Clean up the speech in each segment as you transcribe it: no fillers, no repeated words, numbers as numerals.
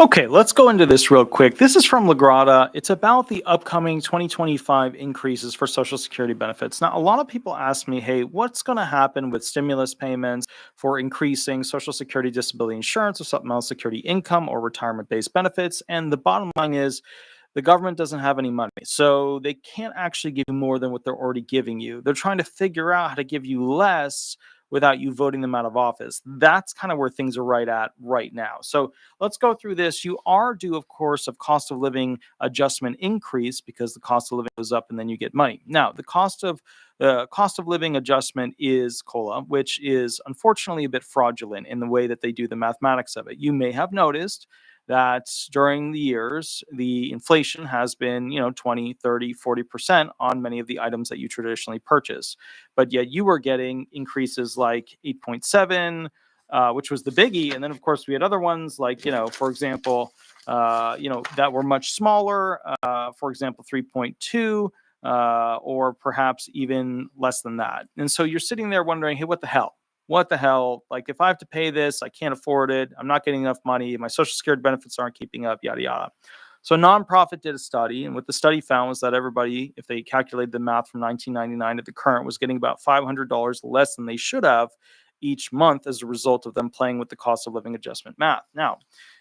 Okay, let's go into this real quick. This is from Lagrada. It's about the upcoming 2025 increases for Social Security benefits. Now, a lot of people ask me, hey, what's going to happen with stimulus payments for increasing Social Security disability insurance or supplemental security income or retirement based benefits? And the bottom line is, the government doesn't have any money. So they can't actually give you more than what they're already giving you. They're trying to figure out how to give you less without you voting them out of office. That's kind of where things are right at right now. So let's go through this. You are due, of course, of cost of living adjustment increase because the cost of living goes up and then you get money. Now, the cost of living adjustment is COLA, which is unfortunately a bit fraudulent in the way that they do the mathematics of it. You may have noticed that during the years, the inflation has been, 20, 30, 40% on many of the items that you traditionally purchase. But yet you were getting increases like 8.7, which was the biggie. And then, of course, we had other ones like, for example, that were much smaller, for example, 3.2, or perhaps even less than that. And so you're sitting there wondering, hey, what the hell? What the hell? Like, if I have to pay this, I can't afford it. I'm not getting enough money. My Social Security benefits aren't keeping up, yada, yada. So a nonprofit did a study, and what the study found was that everybody, if they calculated the math from 1999 to the current, was getting about $500 less than they should have each month as a result of them playing with the cost of living adjustment math. Now,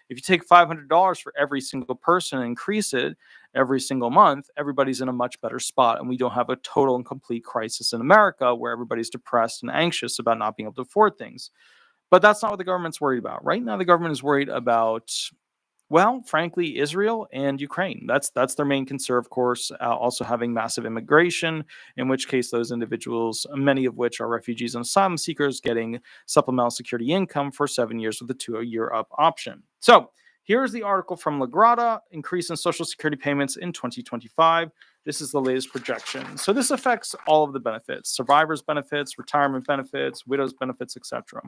if you take $500 for every single person and increase it every single month, everybody's in a much better spot. And we don't have a total and complete crisis in America where everybody's depressed and anxious about not being able to afford things. But that's not what the government's worried about. Right now, the government is worried about, well, frankly, Israel and Ukraine. That's their main concern, of course. Also having massive immigration, in which case those individuals, many of which are refugees and asylum seekers, getting supplemental security income for 7 years with a 2-year up option. So here's the article from Lagrada: increase in Social Security payments in 2025. This is the latest projection. So this affects all of the benefits: survivors' benefits, retirement benefits, widows' benefits, etc.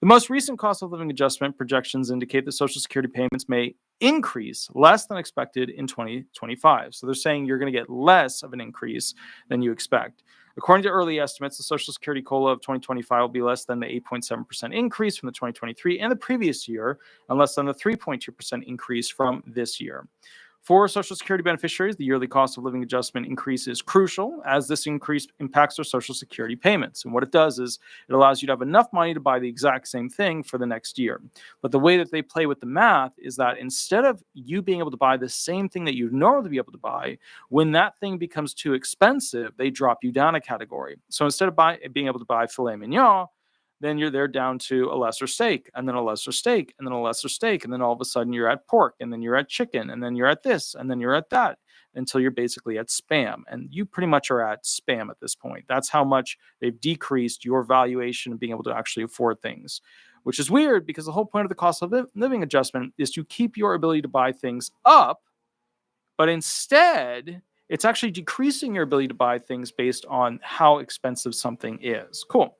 The most recent cost of living adjustment projections indicate that Social Security payments may increase less than expected in 2025. So they're saying you're going to get less of an increase than you expect. According to early estimates, the Social Security COLA of 2025 will be less than the 8.7% increase from the 2023 and the previous year, and less than the 3.2% increase from this year. For Social Security beneficiaries, the yearly cost of living adjustment increase is crucial, as this increase impacts their Social Security payments. And what it does is it allows you to have enough money to buy the exact same thing for the next year. But the way that they play with the math is that instead of you being able to buy the same thing that you'd normally be able to buy, when that thing becomes too expensive, they drop you down a category. So instead of being able to buy filet mignon, then you're down to a lesser steak, and then a lesser steak, and then a lesser steak, and then all of a sudden you're at pork, and then you're at chicken, and then you're at this, and then you're at that, until you're basically at spam. And you pretty much are at spam at this point. That's how much they've decreased your valuation of being able to actually afford things, which is weird because the whole point of the cost of living adjustment is to keep your ability to buy things up, but instead it's actually decreasing your ability to buy things based on how expensive something is. Cool.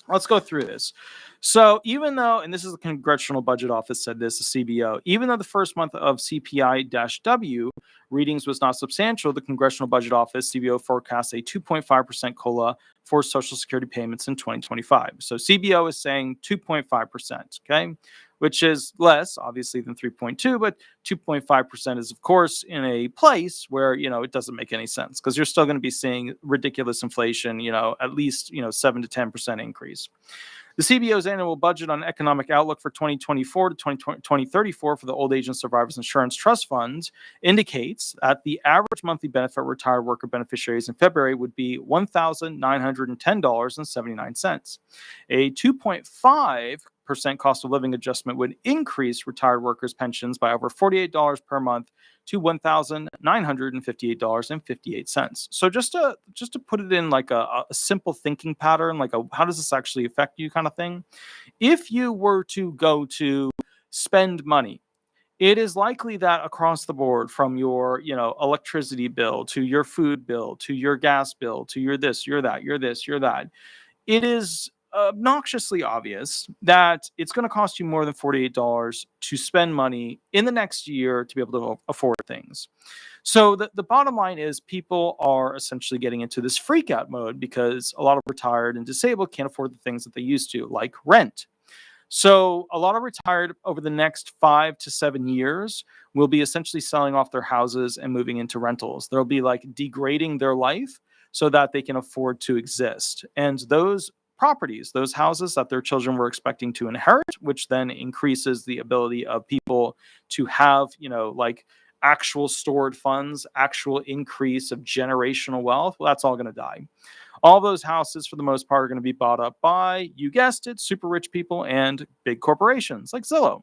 Let's go through this. So even though, and this is the Congressional Budget Office said this, the CBO, even though the first month of CPI-W readings was not substantial, the Congressional Budget Office, CBO, forecasts a 2.5% COLA for Social Security payments in 2025. So CBO is saying 2.5%, okay, which is less, obviously, than 3.2, but 2.5% is, of course, in a place where, it doesn't make any sense because you're still going to be seeing ridiculous inflation, at least, 7 to 10% increase. The CBO's annual budget on economic outlook for 2024 to 2034 for the Old Age and Survivors Insurance Trust Fund indicates that the average monthly benefit retired worker beneficiaries in February would be $1,910.79. A 2.5% cost of living adjustment would increase retired workers' pensions by over $48 per month to $1,958.58. So just to put it in like a simple thinking pattern, like how does this actually affect you kind of thing? If you were to go to spend money, it is likely that across the board, from your electricity bill to your food bill to your gas bill to your this, your that, your this, your that, it is obnoxiously obvious that it's going to cost you more than $48 to spend money in the next year to be able to afford things. So the bottom line is people are essentially getting into this freak out mode because a lot of retired and disabled can't afford the things that they used to, like rent. So a lot of retired over the next 5 to 7 years will be essentially selling off their houses and moving into rentals. They'll be like degrading their life so that they can afford to exist. And those properties, those houses that their children were expecting to inherit, which then increases the ability of people to have, like actual stored funds, actual increase of generational wealth, well, that's all going to die. All those houses, for the most part, are going to be bought up by, you guessed it, super rich people and big corporations like Zillow.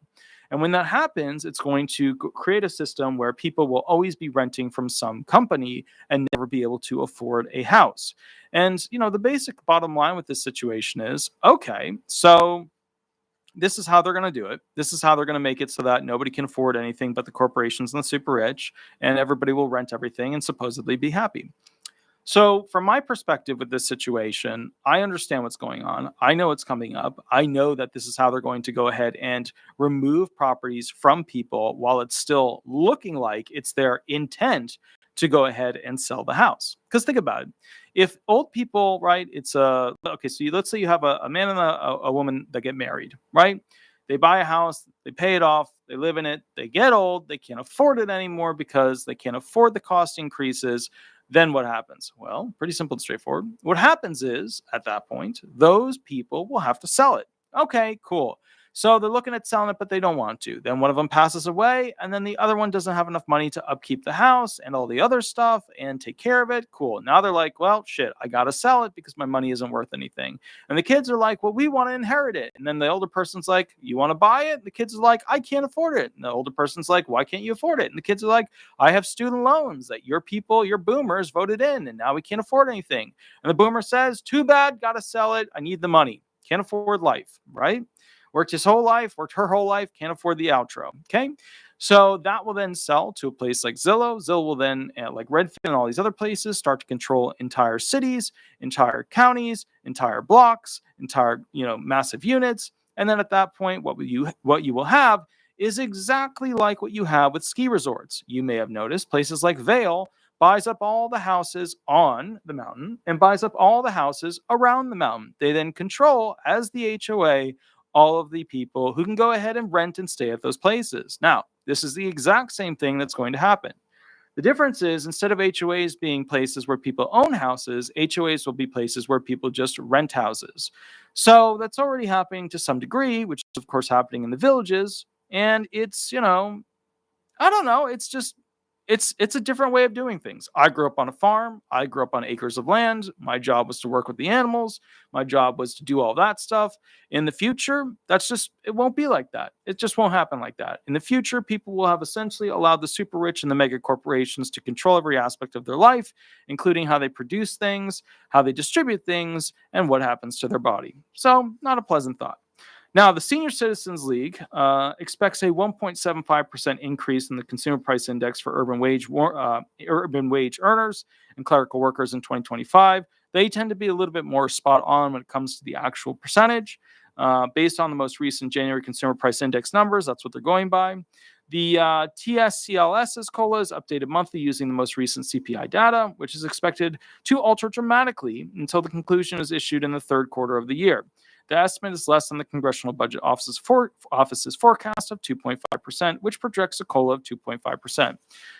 And when that happens, it's going to create a system where people will always be renting from some company and never be able to afford a house. And, the basic bottom line with this situation is, okay, so this is how they're going to do it. This is how they're going to make it so that nobody can afford anything but the corporations and the super rich, and everybody will rent everything and supposedly be happy. So, from my perspective with this situation, I understand what's going on. I know it's coming up. I know that this is how they're going to go ahead and remove properties from people while it's still looking like it's their intent to go ahead and sell the house. Because think about it. If old people, right, okay, so let's say you have a man and a woman that get married, right? They buy a house, they pay it off, they live in it, they get old, they can't afford it anymore because they can't afford the cost increases. Then what happens? Well, pretty simple and straightforward. What happens is, at that point, those people will have to sell it. Okay, cool. So they're looking at selling it, but they don't want to. Then one of them passes away, and then the other one doesn't have enough money to upkeep the house and all the other stuff and take care of it. Cool. Now they're like, well, shit, I got to sell it because my money isn't worth anything. And the kids are like, well, we want to inherit it. And then the older person's like, you want to buy it? And the kids are like, I can't afford it. And the older person's like, why can't you afford it? And the kids are like, I have student loans that your people, your boomers voted in, and now we can't afford anything. And the boomer says, too bad, got to sell it. I need the money. Can't afford life, right? Worked his whole life, worked her whole life, can't afford the outro. Okay. So that will then sell to a place like Zillow. Zillow will then, like Redfin and all these other places, start to control entire cities, entire counties, entire blocks, entire, massive units. And then at that point, what you will have is exactly like what you have with ski resorts. You may have noticed places like Vail buys up all the houses on the mountain and buys up all the houses around the mountain. They then control, as the HOA, all of the people who can go ahead and rent and stay at those places. Now, this is the exact same thing that's going to happen. The difference is, instead of HOAs being places where people own houses, HOAs will be places where people just rent houses. So that's already happening to some degree, which is, of course, happening in the villages. And it's, I don't know. It's just, it's a different way of doing things. I grew up on a farm. I grew up on acres of land. My job was to work with the animals. My job was to do all that stuff. In the future, it won't be like that. It just won't happen like that. In the future, people will have essentially allowed the super rich and the mega corporations to control every aspect of their life, including how they produce things, how they distribute things, and what happens to their body. So, not a pleasant thought. Now, the Senior Citizens League expects a 1.75% increase in the consumer price index for urban wage earners and clerical workers in 2025. They tend to be a little bit more spot on when it comes to the actual percentage. Based on the most recent January consumer price index numbers, that's what they're going by. The TSCLS's COLA is updated monthly using the most recent CPI data, which is expected to alter dramatically until the conclusion is issued in the third quarter of the year. The estimate is less than the Congressional Budget Office's forecast of 2.5%, which projects a COLA of 2.5%.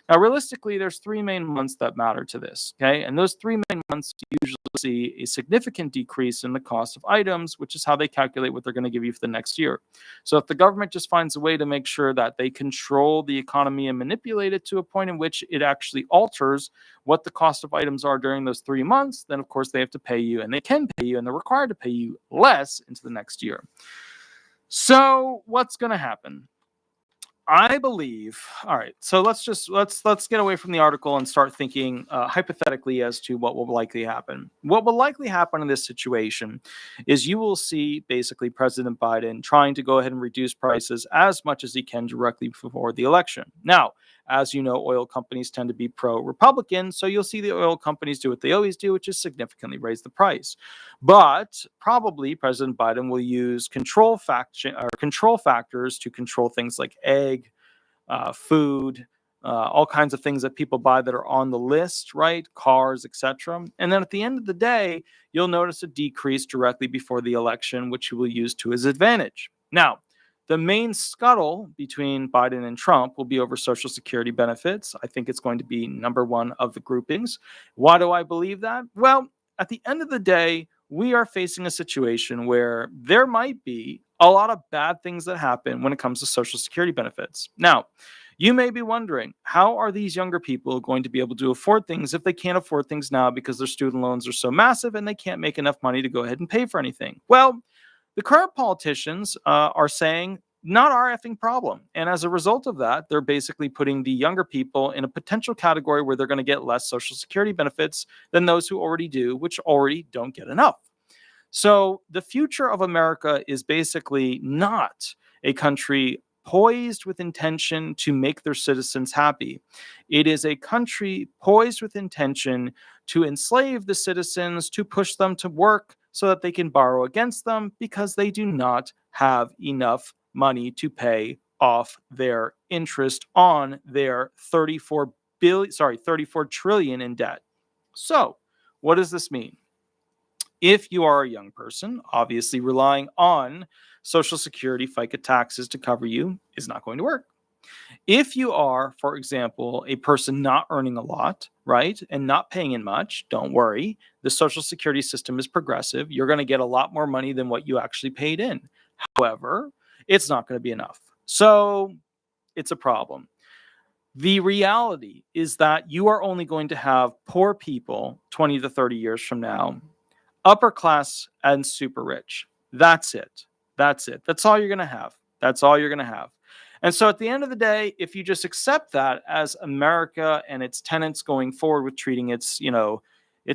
Now, realistically, there's 3 main months that matter to this, okay? And those 3 main months usually see a significant decrease in the cost of items, which is how they calculate what they're going to give you for the next year. So if the government just finds a way to make sure that they control the economy and manipulate it to a point in which it actually alters what the cost of items are during those 3 months, then of course they have to pay you, and they can pay you, and they're required to pay you less into the next year. So what's going to happen? I believe. All right. So let's get away from the article and start thinking hypothetically as to what will likely happen. What will likely happen in this situation is you will see basically President Biden trying to go ahead and reduce prices as much as he can directly before the election. Now, as you know, oil companies tend to be pro-Republican, so you'll see the oil companies do what they always do, which is significantly raise the price. But probably President Biden will use control factors to control things like egg, food, all kinds of things that people buy that are on the list, right? Cars, etc. And then at the end of the day, you'll notice a decrease directly before the election, which he will use to his advantage. Now, the main scuttle between Biden and Trump will be over Social Security benefits. I think it's going to be number one of the groupings. Why do I believe that? Well, at the end of the day, we are facing a situation where there might be a lot of bad things that happen when it comes to Social Security benefits. Now, you may be wondering, how are these younger people going to be able to afford things if they can't afford things now because their student loans are so massive and they can't make enough money to go ahead and pay for anything? Well, the current politicians are saying, not our effing problem. And as a result of that, they're basically putting the younger people in a potential category where they're going to get less Social Security benefits than those who already do, which already don't get enough. So the future of America is basically not a country poised with intention to make their citizens happy. It is a country poised with intention to enslave the citizens, to push them to work so that they can borrow against them because they do not have enough money to pay off their interest on their 34 trillion in debt. So, what does this mean? If you are a young person, obviously relying on Social Security, FICA taxes to cover you is not going to work. If you are, for example, a person not earning a lot, right, and not paying in much, don't worry. The Social Security system is progressive. You're going to get a lot more money than what you actually paid in. However, it's not going to be enough. So it's a problem. The reality is that you are only going to have poor people 20 to 30 years from now, upper class and super rich. That's it. That's it. That's all you're going to have. That's all you're going to have. And so at the end of the day, if you just accept that as America and its tenants going forward with treating its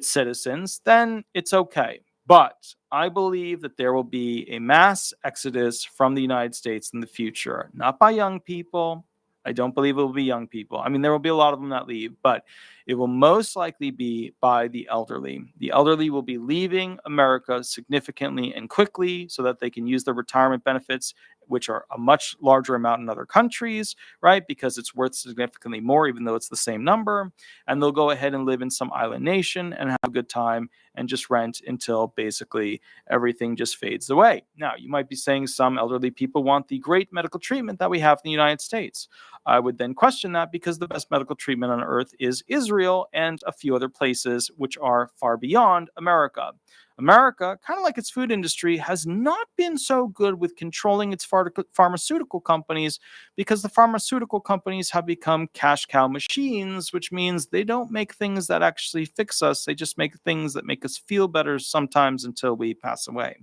citizens, then it's okay. But I believe that there will be a mass exodus from the United States in the future, not by young people. I don't believe it will be young people. I mean, there will be a lot of them that leave, but it will most likely be by the elderly. The elderly will be leaving America significantly and quickly so that they can use their retirement benefits, which are a much larger amount in other countries, right? Because it's worth significantly more, even though it's the same number. And they'll go ahead and live in some island nation and have a good time and just rent until basically everything just fades away. Now, you might be saying some elderly people want the great medical treatment that we have in the United States. I would then question that because the best medical treatment on earth is Israel and a few other places which are far beyond America. America, kind of like its food industry, has not been so good with controlling its pharmaceutical companies because the pharmaceutical companies have become cash cow machines, which means they don't make things that actually fix us. They just make things that make us feel better sometimes until we pass away.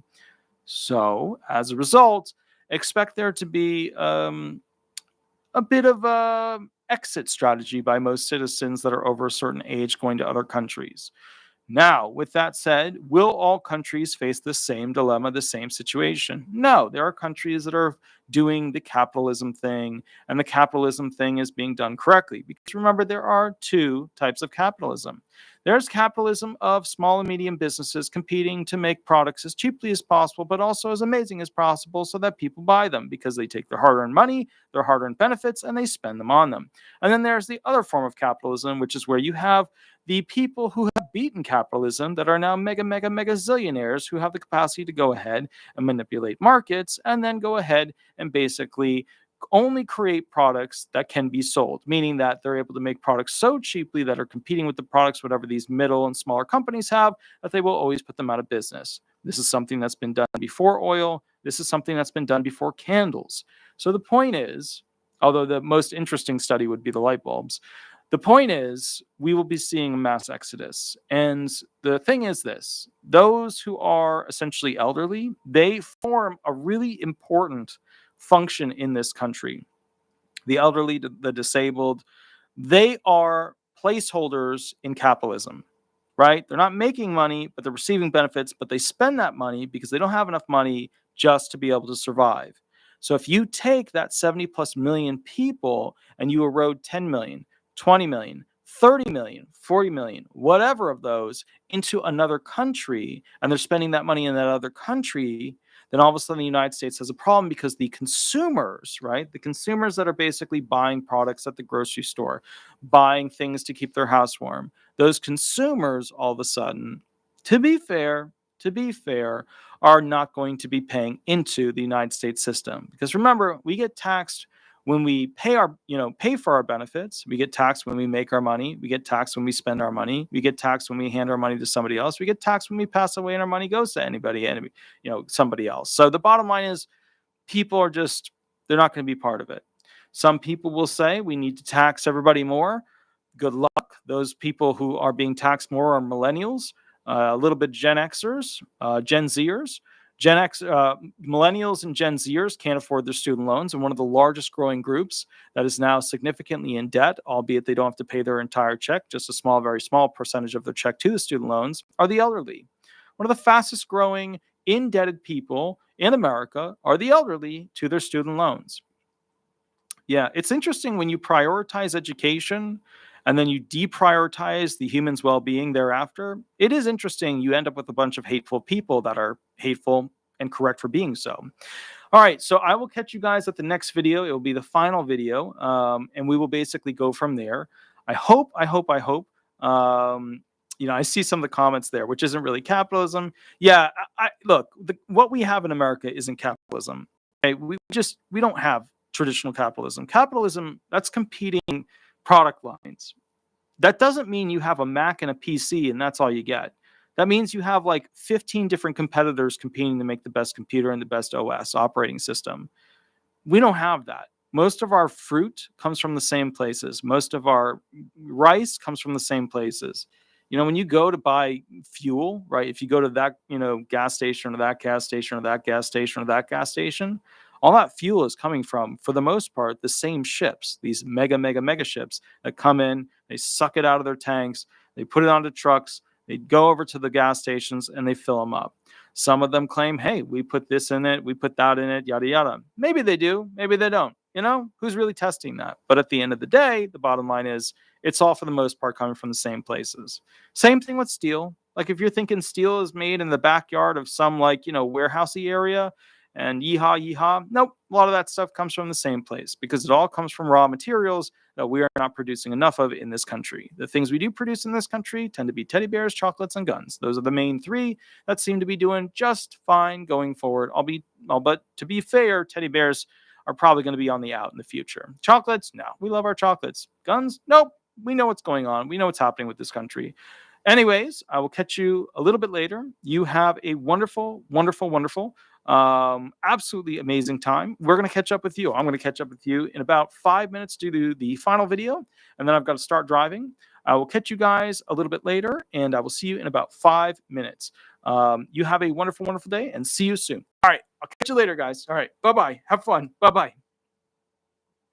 So, as a result, expect there to be a bit of a exit strategy by most citizens that are over a certain age going to other countries. Now, with that said, will all countries face the same dilemma, the same situation? No, there are countries that are doing the capitalism thing, and the capitalism thing is being done correctly. Because remember, there are two types of capitalism. There's capitalism of small and medium businesses competing to make products as cheaply as possible, but also as amazing as possible so that people buy them because they take their hard-earned money, their hard-earned benefits, and they spend them on them. And then there's the other form of capitalism, which is where you have the people who have beaten capitalism that are now mega zillionaires who have the capacity to go ahead and manipulate markets and then go ahead and basically only create products that can be sold, meaning that they're able to make products so cheaply that are competing with the products whatever these middle and smaller companies have, that they will always put them out of business. This is something that's been done before oil. This is something that's been done before candles. So the point is, although the most interesting study would be the light bulbs, the point is, we will be seeing a mass exodus. And the thing is this, those who are essentially elderly, they form a really important function in this country. The elderly, the disabled, they are placeholders in capitalism, right? They're not making money, but they're receiving benefits, but they spend that money because they don't have enough money just to be able to survive. So if you take that 70 plus million people and you erode 10 million, 20 million, 30 million, 40 million, whatever of those into another country, and they're spending that money in that other country, then all of a sudden the United States has a problem because the consumers, right? The consumers that are basically buying products at the grocery store, buying things to keep their house warm, those consumers all of a sudden, to be fair, to be fair, are not going to be paying into the United States system. Because remember, we get taxed when we pay for our benefits. We get taxed when we make our money. We get taxed when we spend our money. We get taxed when we hand our money to somebody else. We get taxed when we pass away and our money goes to somebody else. So the bottom line is, people are just, they're not going to be part of it. Some people will say we need to tax everybody more. Good luck. Those people who are being taxed more are millennials, a little bit Gen Xers, Gen Zers. Millennials and Gen Zers can't afford their student loans, and one of the largest growing groups that is now significantly in debt, albeit they don't have to pay their entire check, just a small, very small percentage of their check to the student loans, are the elderly. One of the fastest growing indebted people in America are the elderly to their student loans. Yeah, it's interesting when you prioritize education and then you deprioritize the human's well-being thereafter. It is interesting. You end up with a bunch of hateful people that are hateful and correct for being so. All right, so I will catch you guys at the next video. It will be the final video, and we will basically go from there. I hope. I see some of the comments there, which isn't really capitalism. Yeah, look, what we have in America isn't capitalism. Okay, we don't have traditional capitalism. Capitalism, that's competing product lines. That doesn't mean you have a Mac and a PC and that's all you get. That means you have like 15 different competitors competing to make the best computer and the best OS operating system. We don't have that. Most of our fruit comes from the same places. Most of our rice comes from the same places. When you go to buy fuel, right? If you go to that, gas station or that gas station or that gas station or that gas station, all that fuel is coming from, for the most part, the same ships, these mega ships that come in, they suck it out of their tanks, they put it onto trucks, they go over to the gas stations and they fill them up. Some of them claim, hey, we put this in it, we put that in it, yada, yada. Maybe they do, maybe they don't. Who's really testing that? But at the end of the day, the bottom line is it's all for the most part coming from the same places. Same thing with steel. Like if you're thinking steel is made in the backyard of some warehousey area, and yeehaw. Nope. A lot of that stuff comes from the same place because it all comes from raw materials that we are not producing enough of in this country. The things we do produce in this country tend to be teddy bears, chocolates, and guns. Those are the main three that seem to be doing just fine going forward. But to be fair, teddy bears are probably going to be on the out in the future. Chocolates, no. We love our chocolates. Guns, nope. We know what's going on. We know what's happening with this country. Anyways, I will catch you a little bit later. You have a wonderful, absolutely amazing time. We're going to catch up with you. I'm going to catch up with you in about 5 minutes to do the final video, and then I've got to start driving. I will catch you guys a little bit later, and I will see you in about 5 minutes. You have a wonderful day, and see you soon. All right, I'll catch you later, guys. All right, bye-bye. Have fun. Bye-bye.